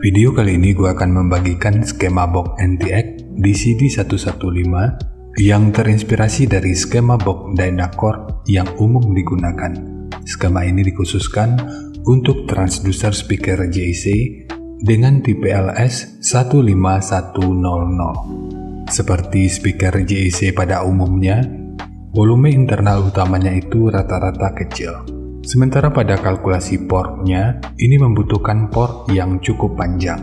Video kali ini gue akan membagikan skema box NTX DCD115 yang terinspirasi dari skema box Dynacord yang umum digunakan. Skema ini dikhususkan untuk transducer speaker JIC dengan tipe LS15100. Seperti speaker JIC pada umumnya, volume internal utamanya itu rata-rata kecil. Sementara pada kalkulasi portnya, ini membutuhkan port yang cukup panjang.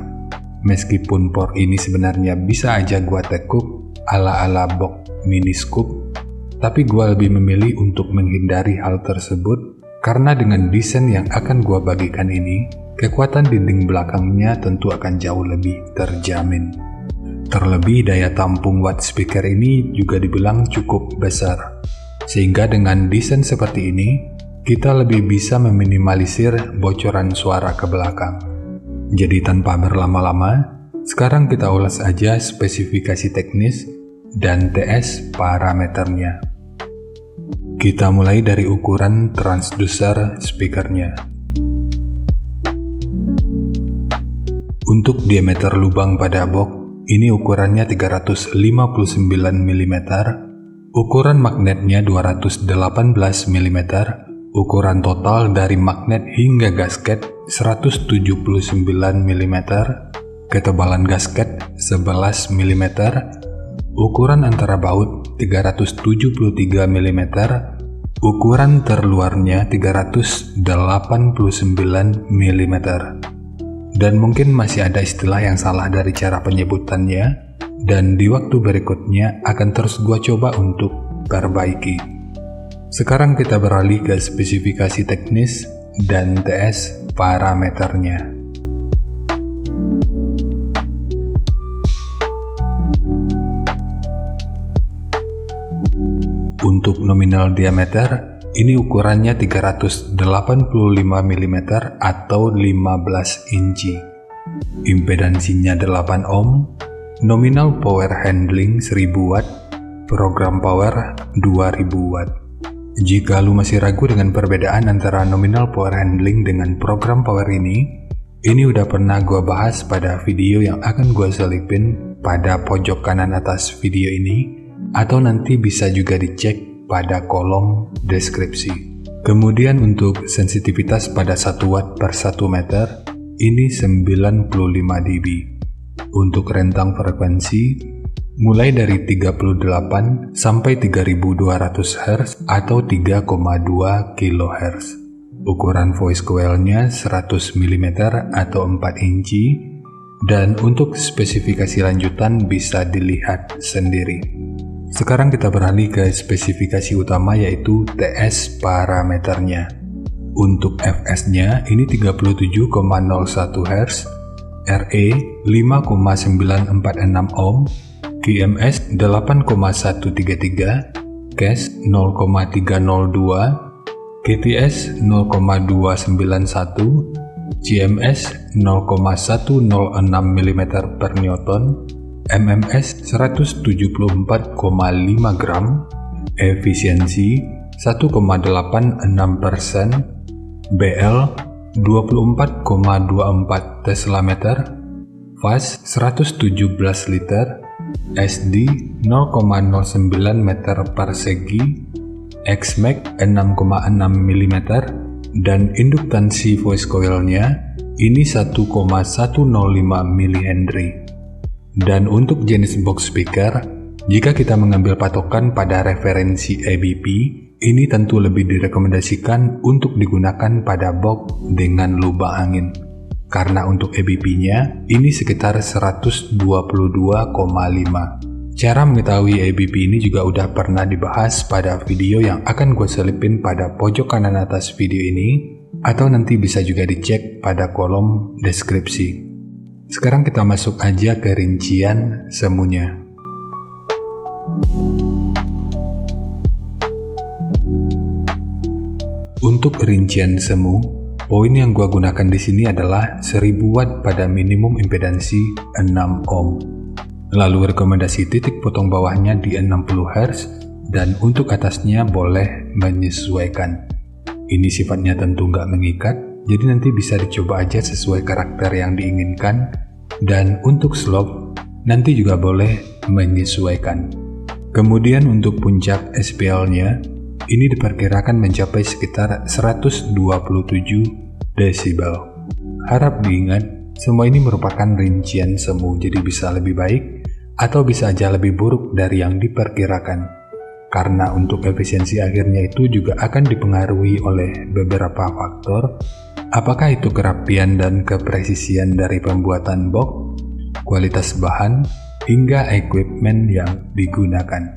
Meskipun port ini sebenarnya bisa aja gua tekuk ala-ala box mini scoop, tapi gua lebih memilih untuk menghindari hal tersebut karena dengan desain yang akan gua bagikan ini, kekuatan dinding belakangnya tentu akan jauh lebih terjamin. Terlebih daya tampung watt speaker ini juga dibilang cukup besar, sehingga dengan desain seperti ini, kita lebih bisa meminimalisir bocoran suara ke belakang. Jadi tanpa berlama-lama, sekarang kita ulas aja spesifikasi teknis dan TS parameternya. Kita mulai dari ukuran transducer speakernya. Untuk diameter lubang pada box, ini ukurannya 359 mm, ukuran magnetnya 218 mm, ukuran total dari magnet hingga gasket 179 mm, ketebalan gasket 11 mm, ukuran antara baut 373 mm, ukuran terluarnya 389 mm. Dan mungkin masih ada istilah yang salah dari cara penyebutannya, dan di waktu berikutnya akan terus gua coba untuk perbaiki. Sekarang kita beralih ke spesifikasi teknis dan TS parameternya. Untuk nominal diameter, ini ukurannya 385 mm atau 15 inci. Impedansinya 8 ohm, nominal power handling 1000 watt, program power 2000 watt. Jika lu masih ragu dengan perbedaan antara nominal power handling dengan program power ini udah pernah gua bahas pada video yang akan gua selipin pada pojok kanan atas video ini, atau nanti bisa juga dicek pada kolom deskripsi. Kemudian untuk sensitivitas pada 1 watt per 1 meter, ini 95 dB. Untuk rentang frekuensi, mulai dari 38 sampai 3200 Hz atau 3,2 kHz. Ukuran voice coil-nya 100 mm atau 4 inci, dan untuk spesifikasi lanjutan bisa dilihat sendiri. Sekarang kita beralih ke spesifikasi utama, yaitu TS parameternya. Untuk Fs-nya ini 37,01 Hz, RE 5,946 ohm, QMS 8,133, CAS 0,302, KTS 0,291, CMS 0,106 mm per Newton, MMS 174,5 gram, efisiensi 1,86%, BL 24,24 Tesla meter, fast 117 liter, SD 0,09 meter persegi, XMAX 6,6 mm, dan induktansi voice coil-nya ini 1,105 mH. Dan untuk jenis box speaker, jika kita mengambil patokan pada referensi ABP, ini tentu lebih direkomendasikan untuk digunakan pada box dengan lubang angin. Karena untuk ABP-nya, ini sekitar 122,5. Cara mengetahui ABP ini juga udah pernah dibahas pada video yang akan gue selipin pada pojok kanan atas video ini, atau nanti bisa juga dicek pada kolom deskripsi. Sekarang kita masuk aja ke rincian semuanya. Untuk rincian semu, poin yang gua gunakan di sini adalah 1000 watt pada minimum impedansi 6 ohm. Lalu rekomendasi titik potong bawahnya di 60 Hz dan untuk atasnya boleh menyesuaikan. Ini sifatnya tentu nggak mengikat, jadi nanti bisa dicoba aja sesuai karakter yang diinginkan. Dan untuk slope, nanti juga boleh menyesuaikan. Kemudian untuk puncak SPL-nya, ini diperkirakan mencapai sekitar 127 desibel. Harap diingat, semua ini merupakan rincian semu, jadi bisa lebih baik atau bisa aja lebih buruk dari yang diperkirakan. Karena untuk efisiensi akhirnya itu juga akan dipengaruhi oleh beberapa faktor, apakah itu kerapian dan kepresisian dari pembuatan box, kualitas bahan, hingga equipment yang digunakan.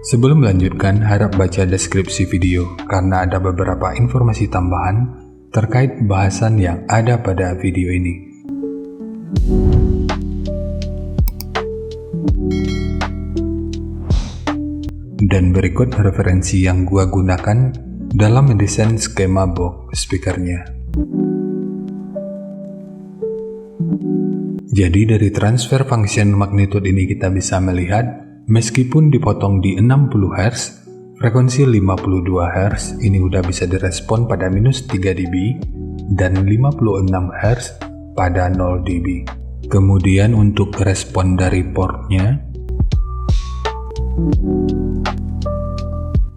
Sebelum melanjutkan, harap baca deskripsi video karena ada beberapa informasi tambahan terkait bahasan yang ada pada video ini. Dan berikut referensi yang gua gunakan dalam mendesain skema box speakernya. Jadi dari transfer function magnitude ini kita bisa melihat meskipun dipotong di 60 Hz, frekuensi 52 Hz ini udah bisa direspon pada minus 3 dB dan 56 Hz pada 0 dB. Kemudian untuk respon dari portnya,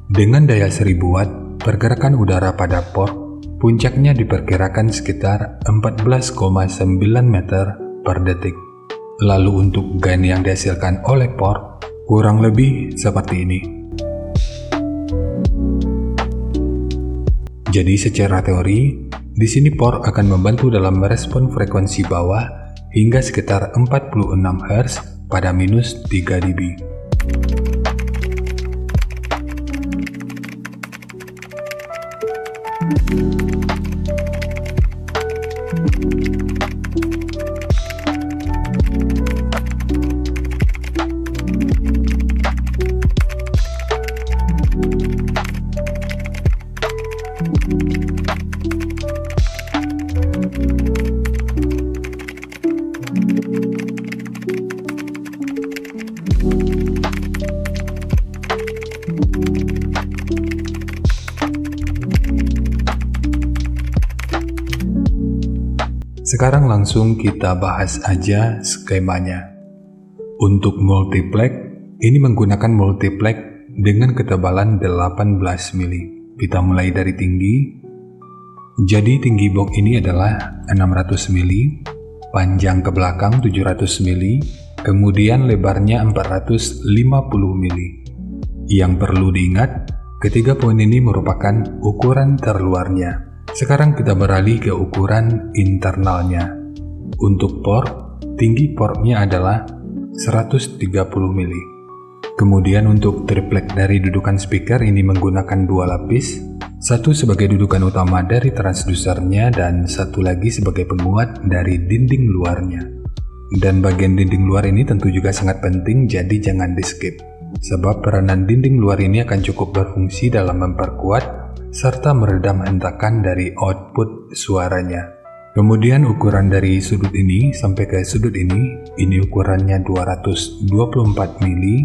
dengan daya 1000 Watt, pergerakan udara pada port, puncaknya diperkirakan sekitar 14,9 meter per detik. Lalu untuk gain yang dihasilkan oleh port, kurang lebih seperti ini. Jadi secara teori, di sini port akan membantu dalam merespon frekuensi bawah hingga sekitar 46 Hz pada minus 3 dB. Sekarang langsung kita bahas aja skemanya. Untuk multiplex, ini menggunakan multiplex dengan ketebalan 18 mili. Kita mulai dari tinggi. Jadi tinggi box ini adalah 600 mili, panjang ke belakang 700 mili, kemudian lebarnya 450 mili. Yang perlu diingat, ketiga poin ini merupakan ukuran terluarnya. Sekarang kita beralih ke ukuran internalnya. Untuk port, tinggi portnya adalah 130 mili. Kemudian untuk triplek dari dudukan speaker ini menggunakan dua lapis, satu sebagai dudukan utama dari transdusernya dan satu lagi sebagai penguat dari dinding luarnya. Dan bagian dinding luar ini tentu juga sangat penting, jadi jangan di skip. Sebab peranan dinding luar ini akan cukup berfungsi dalam memperkuat serta meredam hentakan dari output suaranya. Kemudian ukuran dari sudut ini sampai ke sudut ini ukurannya 224 mili,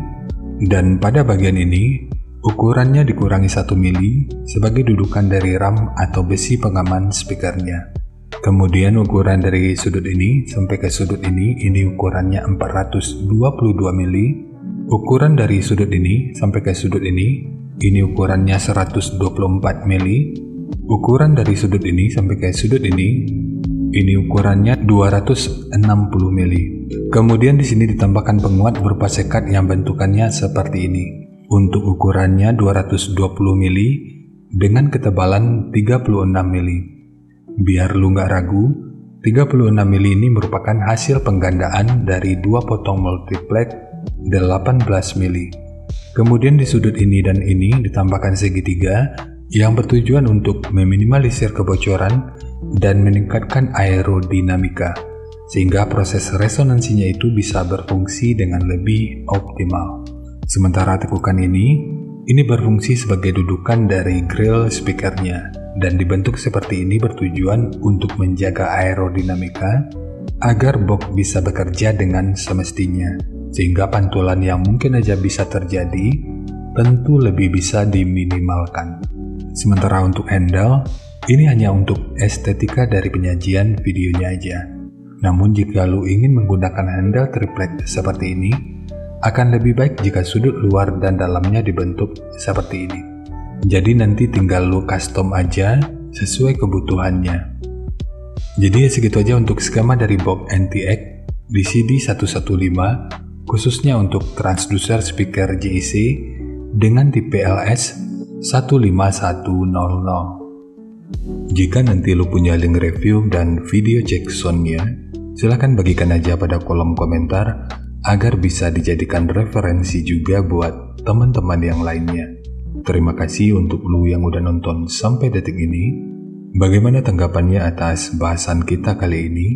dan pada bagian ini ukurannya dikurangi 1 mili sebagai dudukan dari ram atau besi pengaman speakernya. Kemudian ukuran dari sudut ini sampai ke sudut ini ukurannya 422 mili. Ukuran dari sudut ini sampai ke sudut ini ukurannya 124 mili. Ukuran dari sudut ini sampai ke sudut ini ukurannya 260 mili. Kemudian di sini ditambahkan penguat berupa sekat yang bentukannya seperti ini. Untuk ukurannya 220 mili dengan ketebalan 36 mili. Biar lu nggak ragu, 36 mili ini merupakan hasil penggandaan dari dua potong multiplex 18 mili. Kemudian di sudut ini dan ini ditambahkan segitiga yang bertujuan untuk meminimalisir kebocoran dan meningkatkan aerodinamika, sehingga proses resonansinya itu bisa berfungsi dengan lebih optimal. Sementara tekukan ini berfungsi sebagai dudukan dari grill speakernya dan dibentuk seperti ini bertujuan untuk menjaga aerodinamika agar box bisa bekerja dengan semestinya, sehingga pantulan yang mungkin aja bisa terjadi tentu lebih bisa diminimalkan. Sementara untuk handle, Ini hanya untuk estetika dari penyajian videonya aja. Namun jika lu ingin menggunakan handle triplet seperti ini, akan lebih baik jika sudut luar dan dalamnya dibentuk seperti ini. Jadi nanti tinggal lu custom aja sesuai kebutuhannya. Jadi ya segitu aja untuk skema dari box NTX DCD115 khususnya untuk transducer speaker JEC dengan tipe LS 15100. Jika nanti lu punya link review dan video cek soundnya, silahkan bagikan aja pada kolom komentar agar bisa dijadikan referensi juga buat teman-teman yang lainnya. Terima kasih untuk lu yang udah nonton sampai detik ini. Bagaimana tanggapannya atas bahasan kita kali ini?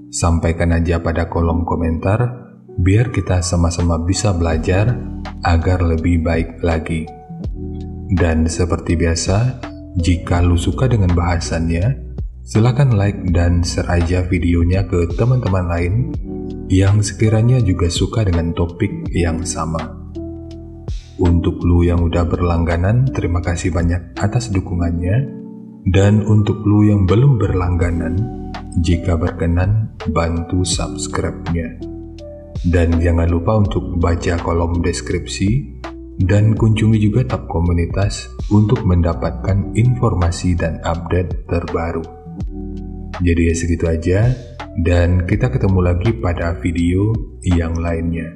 Sampaikan aja pada kolom komentar, biar kita sama-sama bisa belajar agar lebih baik lagi. Dan seperti biasa, jika lu suka dengan bahasannya, silakan like dan share aja videonya ke teman-teman lain yang sekiranya juga suka dengan topik yang sama. Untuk lu yang udah berlangganan, terima kasih banyak atas dukungannya. Dan untuk lu yang belum berlangganan, jika berkenan, bantu subscribe-nya. Dan jangan lupa untuk baca kolom deskripsi dan kunjungi juga tab komunitas untuk mendapatkan informasi dan update terbaru. Jadi ya segitu aja, dan kita ketemu lagi pada video yang lainnya.